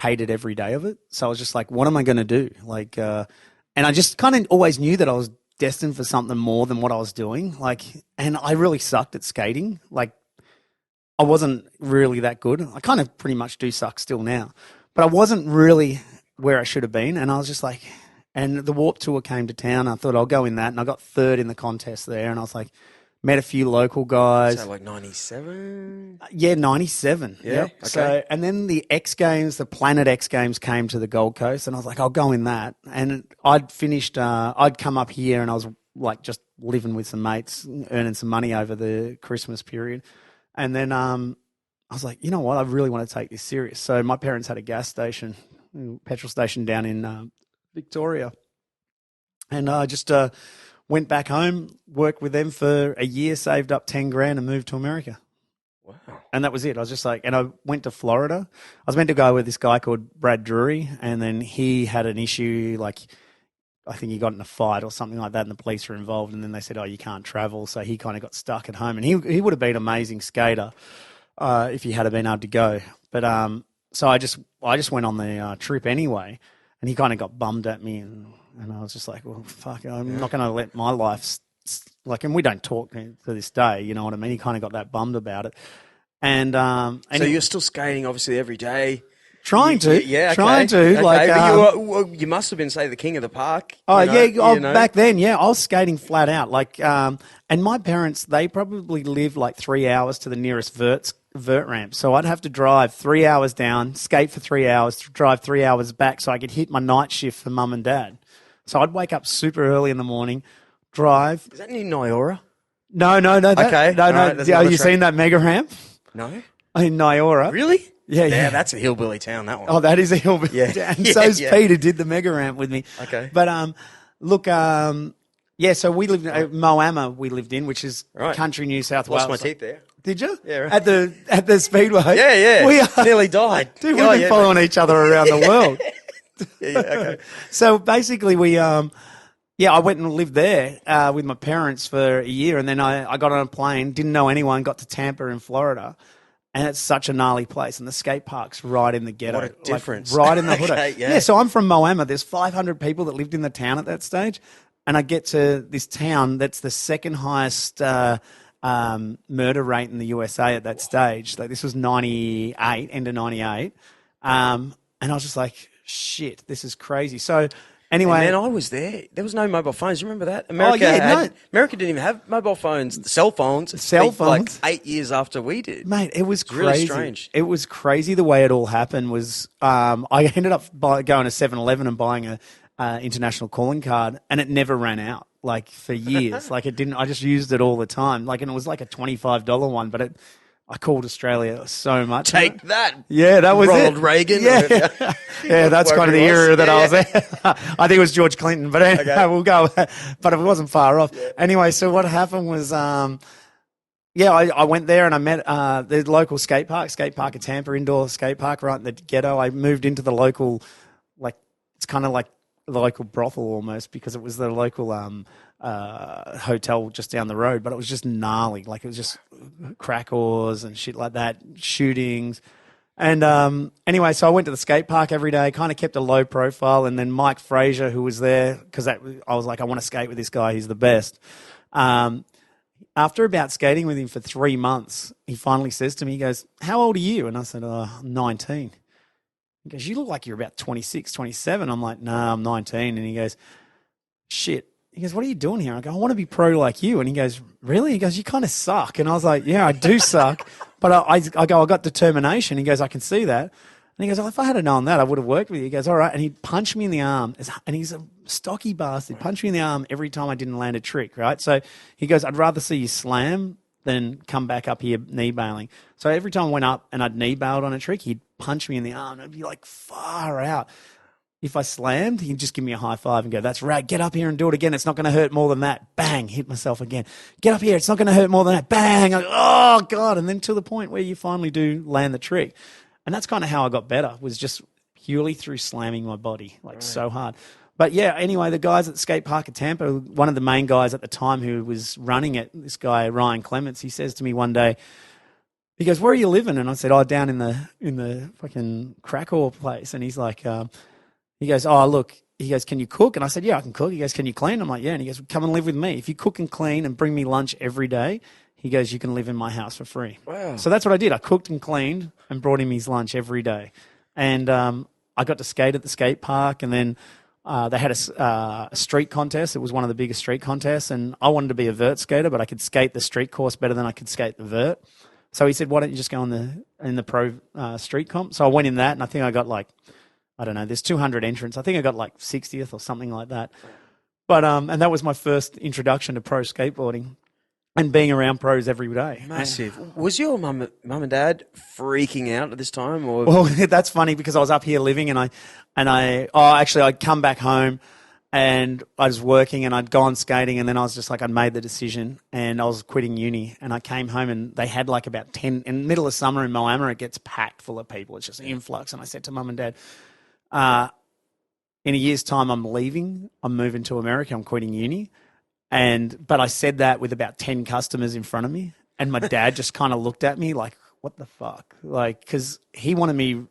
hated every day of it. So I was just like, what am I going to do? Like, and I just kind of always knew that I was destined for something more than what I was doing. Like, and I really sucked at skating. Like, I wasn't really that good. I kind of pretty much do suck still now, but I wasn't really where I should have been. And I was just like, and the Warped Tour came to town. I thought I'll go in that, and I got third in the contest there. And I was like, met a few local guys. So like 97? Yeah, 97. Yeah. Yep. Okay. So, and then the X Games, the Planet X Games came to the Gold Coast, and I was like, I'll go in that. And I'd finished, I'd come up here, and I was like just living with some mates, earning some money over the Christmas period. And then I was like, you know what, I really want to take this serious. So my parents had a gas station, petrol station down in Victoria. And I just went back home, worked with them for a year, saved up 10 grand and moved to America. Wow. And that was it. I was just like, and I went to Florida. I was meant to go with this guy called Brad Drury, and then he had an issue, like I think he got in a fight or something like that, and the police were involved, and then they said, oh, you can't travel. So he kind of got stuck at home, and he would have been an amazing skater if he had been able to go. But so I just went on the trip anyway, and he kind of got bummed at me, and I was just like, well, fuck, I'm not going to let my life, like, and we don't talk to this day, you know what I mean? He kind of got that bummed about it. And so you're still skating, obviously, every day? Trying to. Okay. Like, but you must have been, say, the king of the park. Back then, yeah, I was skating flat out. Like, and my parents, they probably lived like 3 hours to the nearest vert ramp. So I'd have to drive 3 hours down, skate for 3 hours, drive 3 hours back so I could hit my night shift for mum and dad. So I'd wake up super early in the morning, drive. Is that in Nyora? No. Okay. No. Right, Have you seen that mega ramp? No. In Nyora. Really? Yeah. That's a hillbilly town, that one. Oh, that is a hillbilly town. And so's Peter did the mega ramp with me. Okay. But look, so we lived in Moama. We lived in, which is country New South Wales. Lost my teeth there. Did you? Yeah. Right. At the speedway. Yeah. We nearly died. Dude, we've been following each other around the world. Okay. So basically, I went and lived there with my parents for a year, and then I got on a plane, didn't know anyone, got to Tampa in Florida, and it's such a gnarly place, and the skate park's right in the ghetto. What a difference. Like, right in the hood. Okay, yeah. So I'm from Moama. There's 500 people that lived in the town at that stage, and I get to this town that's the second highest murder rate in the USA at that stage. Like, this was 98, end of 98, and I was just like, shit, this is crazy. So anyway, and then I was there. There was no mobile phones. You remember that? America didn't even have mobile phones, cell phones. Like 8 years after we did. Mate, it was crazy. Really strange. It was crazy the way it all happened. Was I ended up going to 7-Eleven and buying a international calling card, and it never ran out. Like, for years. Like, it didn't. I just used it all the time. Like, and it was like a $25 one, but I called Australia so much. Take that. Yeah, that was Ronald it. Reagan. Yeah, yeah, that's kind of the era that I was in. I think it was George Clinton, but anyway, we'll go. But it wasn't far off. Yeah. Anyway, so what happened was, I went there and I met the local skate park of Tampa, indoor skate park right in the ghetto. I moved into the local, like, it's kind of like the local brothel almost, because it was the local hotel just down the road, but it was just gnarly. Like, it was just crack whores and shit like that, shootings. And anyway, so I went to the skate park every day, kind of kept a low profile. And then Mike Frazier, who was there, because I was like, I want to skate with this guy. He's the best. After about skating with him for 3 months, he finally says to me, he goes, how old are you? And I said, 19. He goes, you look like you're about 26, 27. I'm like, no, I'm 19. And he goes, shit. He goes, what are you doing here? I go, I want to be pro like you. And he goes, really? He goes, you kind of suck. And I was like, yeah, I do suck. But I go, I got determination. He goes, I can see that. And he goes, oh, if I had known that, I would have worked with you. He goes, all right. And he'd punch me in the arm. And he's a stocky bastard. Punch me in the arm every time I didn't land a trick, right? So he goes, I'd rather see you slam than come back up here knee bailing. So every time I went up and I'd knee bailed on a trick, he'd punch me in the arm. And it'd be like far out. If I slammed, he'd just give me a high five and go, that's right, get up here and do it again. It's not going to hurt more than that. Bang, hit myself again. Get up here. It's not going to hurt more than that. Bang. Oh, God. And then to the point where you finally do land the trick. And that's kind of how I got better, was just purely through slamming my body, so hard. But yeah, anyway, the guys at the skate park at Tampa, one of the main guys at the time who was running it, this guy, Ryan Clements, he says to me one day, he goes, where are you living? And I said, oh, down in the fucking Krakow place. And he's like, he goes, oh, look, he goes, can you cook? And I said, yeah, I can cook. He goes, can you clean? I'm like, yeah. And he goes, come and live with me. If you cook and clean and bring me lunch every day, he goes, you can live in my house for free. Wow. So that's what I did. I cooked and cleaned and brought him his lunch every day. And I got to skate at the skate park, and then they had a street contest. It was one of the biggest street contests, and I wanted to be a vert skater, but I could skate the street course better than I could skate the vert. So he said, why don't you just go in the pro street comp? So I went in that, and I think I got like, I don't know, there's 200 entrants. I think I got like 60th or something like that. But and that was my first introduction to pro skateboarding and being around pros every day. Massive. Was your mum and dad freaking out at this time? Or? Well, that's funny because I was up here living and I'd come back home and I was working and I'd gone skating, and then I was just like, I'd made the decision and I was quitting uni, and I came home and they had like about 10, in the middle of summer in Moama, it gets packed full of people. It's just an influx. And I said to mum and dad, in a year's time, I'm leaving. I'm moving to America. I'm quitting uni. But I said that with about 10 customers in front of me, and my dad just kind of looked at me like, what the fuck? Like, because he wanted me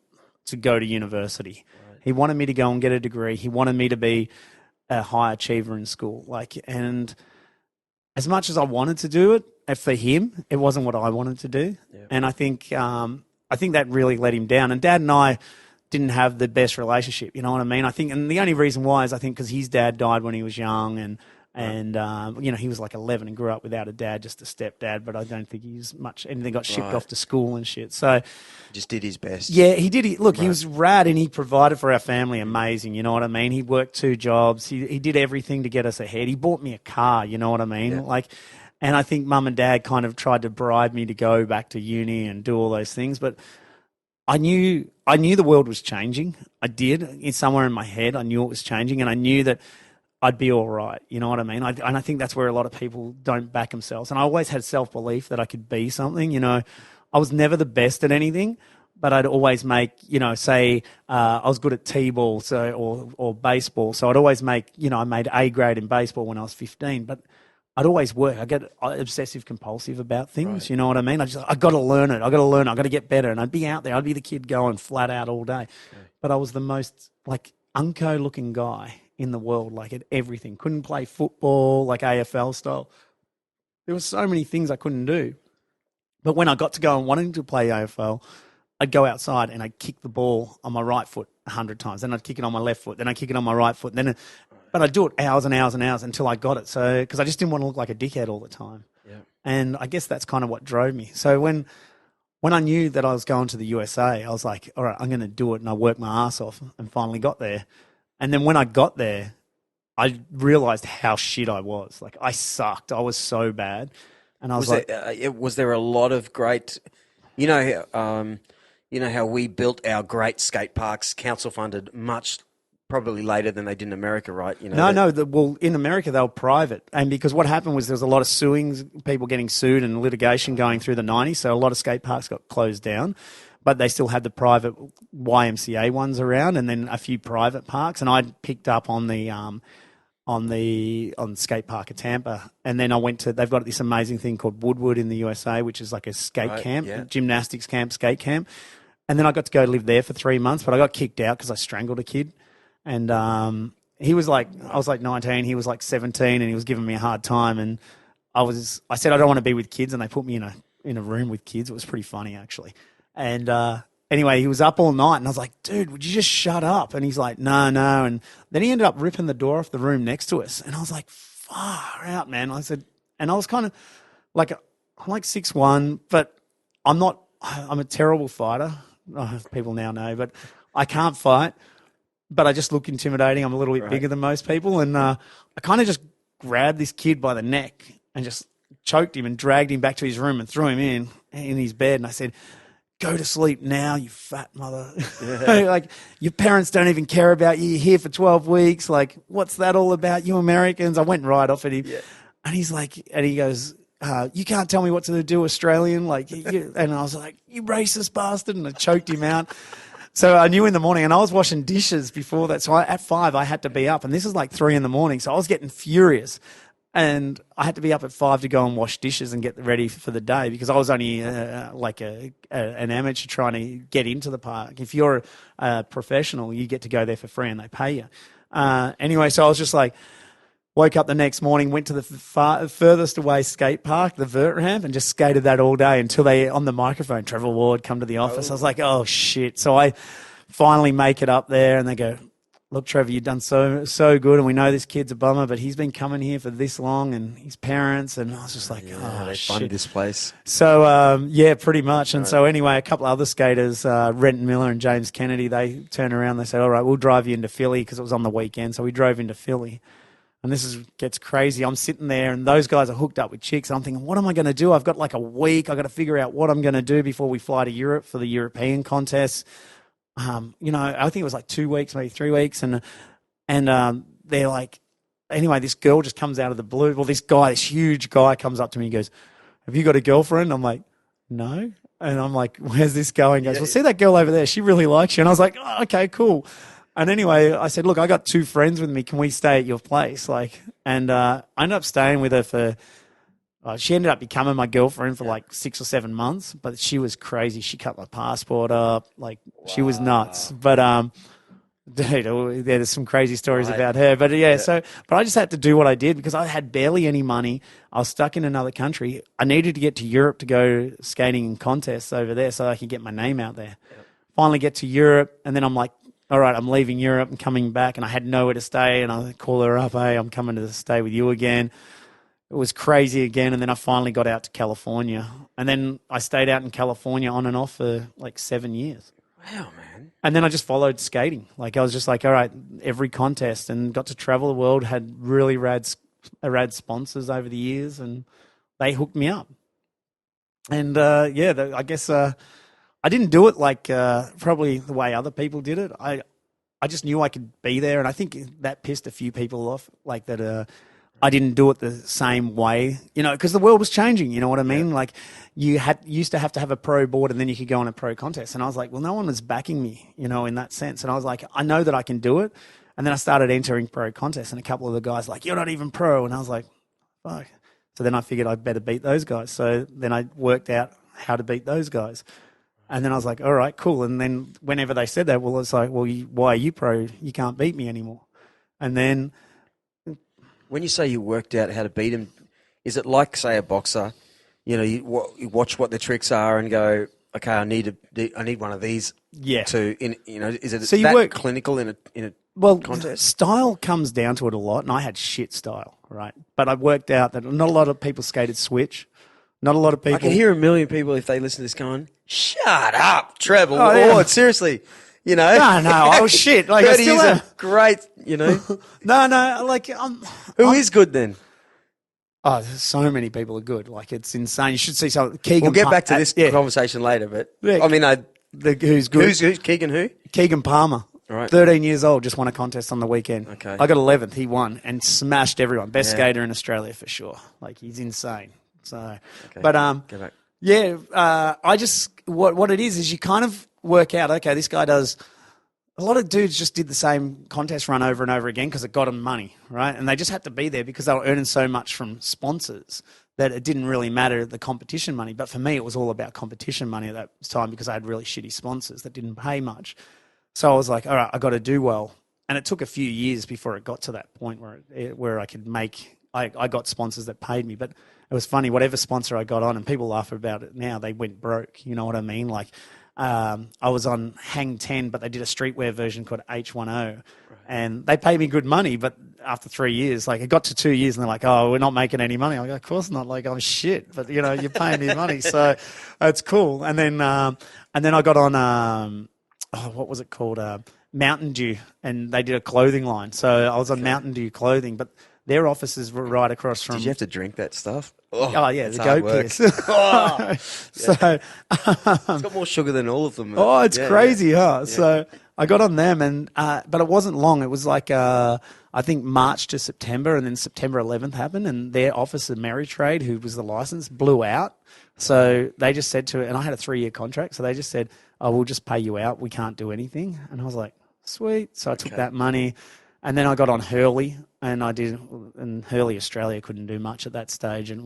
to go to university. Right. He wanted me to go and get a degree. He wanted me to be a high achiever in school. Like, and as much as I wanted to do it, for him, it wasn't what I wanted to do. Yeah. And I think that really let him down. And Dad and I didn't have the best relationship, you know what I mean? I think, and the only reason why is I think because his dad died when he was young, and he was like 11 and grew up without a dad, just a stepdad. But I don't think he's much anything. Got shipped off to school and shit. So just did his best. Yeah, he did. Look, he was rad, and he provided for our family. Amazing, you know what I mean? He worked 2 jobs. He did everything to get us ahead. He bought me a car. You know what I mean? Yeah. And I think Mum and Dad kind of tried to bribe me to go back to uni and do all those things, but I knew the world was changing. I did. It's somewhere in my head. I knew it was changing, and I knew that I'd be all right. You know what I mean? And I think that's where a lot of people don't back themselves. And I always had self-belief that I could be something. You know, I was never the best at anything, but I'd always make, say I was good at T-ball or baseball. So I'd always make, I made A grade in baseball when I was 15, but I'd always work. I get obsessive compulsive about things. Right. You know what I mean? I got to learn it. I got to get better. And I'd be out there. I'd be the kid going flat out all day. Okay. But I was the most unco looking guy in the world, at everything. Couldn't play football AFL style. There were so many things I couldn't do. But when I got to go and wanting to play AFL, I'd go outside and I'd kick the ball on my right foot 100 times. Then I'd kick it on my left foot. Then I'd kick it on my right foot. But I'd do it hours and hours and hours until I got it. So, because I just didn't want to look like a dickhead all the time. Yeah. And I guess that's kind of what drove me. So when I knew that I was going to the USA, I was like, all right, I'm going to do it. And I worked my ass off and finally got there. And then when I got there, I realized how shit I was. I sucked. I was so bad. And I was was there a lot of great, how we built our great skate parks, council funded, much probably later than they did in America, right? Well, in America, they were private. And because what happened was there was a lot of suings, people getting sued and litigation going through the 90s. So a lot of skate parks got closed down, but they still had the private YMCA ones around, and then a few private parks. And I picked up on the skate park at Tampa. And then I they've got this amazing thing called Woodward in the USA, which is like a skate camp, gymnastics camp, skate camp. And then I got to go live there for 3 months, but I got kicked out because I strangled a kid. And he was I was 19, he was 17, and he was giving me a hard time. And I said, I don't want to be with kids. And they put me in a room with kids. It was pretty funny, actually. And anyway, he was up all night, and I was like, dude, would you just shut up? And he's like, no. And then he ended up ripping the door off the room next to us. And I was like, far out, man. I said, and I was kind of I'm 6'1", but I'm a terrible fighter. People now know, but I can't fight. But I just look intimidating. I'm a little bit bigger than most people. And I kind of just grabbed this kid by the neck and just choked him and dragged him back to his room and threw him in his bed. And I said, go to sleep now, you fat mother. Yeah. Your parents don't even care about you. You're here for 12 weeks. What's that all about? You Americans. I went right off at him. Yeah. And he goes, you can't tell me what to do, Australian. And I was like, you racist bastard. And I choked him out. So I knew in the morning, and I was washing dishes before that. So at 5, I had to be up, and this is 3 in the morning. So I was getting furious. And I had to be up at 5 to go and wash dishes and get ready for the day because I was only an amateur trying to get into the park. If you're a professional, you get to go there for free and they pay you. Anyway, so I was just like, woke up the next morning, went to the furthest away skate park, the vert ramp, and just skated that all day until they, on the microphone, Trevor Ward, come to the office. I was like, oh, shit. So I finally make it up there and they go, look, Trevor, you've done so good, and we know this kid's a bummer, but he's been coming here for this long, and his parents, and I was just like, they shit. funded this place. So, pretty much. And so anyway, a couple other skaters, Renton Miller and James Kennedy, they turned around, they said, all right, we'll drive you into Philly because it was on the weekend. So we drove into Philly. And gets crazy. I'm sitting there, and those guys are hooked up with chicks. And I'm thinking, what am I going to do? I've got like a week. I've got to figure out what I'm going to do before we fly to Europe for the European contests. I think it was like 2 weeks, maybe 3 weeks. And they're like, anyway, this girl just comes out of the blue. Well, this huge guy comes up to me and goes, have you got a girlfriend? I'm like, no. And I'm like, where's this going? He goes, well, see that girl over there? She really likes you. And I was like, oh, okay, cool. And anyway, I said, look, I got 2 friends with me. Can we stay at your place? And I ended up staying with her she ended up becoming my girlfriend for like 6 or 7 months, but she was crazy. She cut my passport up. She was nuts. But, dude, there's some crazy stories about her. But but I just had to do what I did because I had barely any money. I was stuck in another country. I needed to get to Europe to go skating in contests over there so I could get my name out there. Yep. Finally get to Europe, and then I'm like, all right, I'm leaving Europe and coming back, and I had nowhere to stay, and I call her up, hey, I'm coming to stay with you again. It was crazy again, and then I finally got out to California. And then I stayed out in California on and off for like 7 years. Wow, man. And then I just followed skating. I was just like, all right, every contest, and got to travel the world, had really rad sponsors over the years, and they hooked me up. And, I guess I didn't do it like probably the way other people did it. I just knew I could be there, and I think that pissed a few people off, like that I didn't do it the same way, because the world was changing, you know what I mean? Yeah. Like you used to have a pro board and then you could go on a pro contest. And I was like, well, no one was backing me, in that sense. And I was like, I know that I can do it. And then I started entering pro contests, and a couple of the guys like, you're not even pro. And I was like, fuck. So then I figured I better beat those guys. So then I worked out how to beat those guys. And then I was like, all right, cool. And then whenever they said that, well, it's like, well, why are you pro? You can't beat me anymore. And then... When you say you worked out how to beat him, is it like, say, a boxer? You watch what the tricks are and go, okay, I need one of these. Yeah. Is it so that clinical in a contest? Style comes down to it a lot, and I had shit style, right? But I worked out that not a lot of people skated switch. Not a lot of people. I can hear a million people if they listen to this going, "Shut up, Trevor Ward." Seriously. No, oh shit! Like, 30 years are great, No, Who is good then? Oh, so many people are good. Like, it's insane. You should see some. Keegan. We'll get back to this conversation later, but who's good? Who's Keegan? Who? Keegan Palmer. Right. 13 years old, just won a contest on the weekend. Okay. I got 11th. He won and smashed everyone. Best skater in Australia for sure. Like, he's insane. So, okay. But Go back. I just what it is you kind of work out, okay, this guy does. A lot of dudes just did the same contest run over and over again because it got them money, right? And they just had to be there because they were earning so much from sponsors that it didn't really matter the competition money. But for me, it was all about competition money at that time because I had really shitty sponsors that didn't pay much. So I was like, all right, I got to do well. And it took a few years before it got to that point where I could make. I got sponsors that paid me, but it was funny. Whatever sponsor I got on, and people laugh about it now, they went broke. You know what I mean? Like. I was on Hang 10, but they did a streetwear version called H10, and they paid me good money. But after 3 years, like it got to 2 years, and they're like, "Oh, we're not making any money." I'm like, "Of course not." Like, I'm shit, but you're paying me money, so it's cool. And then I got on what was it called? Mountain Dew, and they did a clothing line. So I was on Mountain Dew clothing, but their offices were right across from. Did you have to drink that stuff? Oh yeah, the goat piss. So it's got more sugar than all of them. Oh, it's crazy, huh? Yeah. So I got on them, and but it wasn't long. It was like I think March to September, and then September 11th happened, and their officer Ameritrade, who was the license, blew out. So they just said to it, and I had a 3-year contract, so they just said, "Oh, we'll just pay you out. We can't do anything." And I was like, "Sweet." So I took that money. And then I got on Hurley, and and Hurley Australia couldn't do much at that stage, and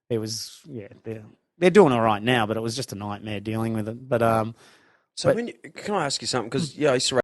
they're doing all right now, but it was just a nightmare dealing with it. But So can I ask you something? Because I used to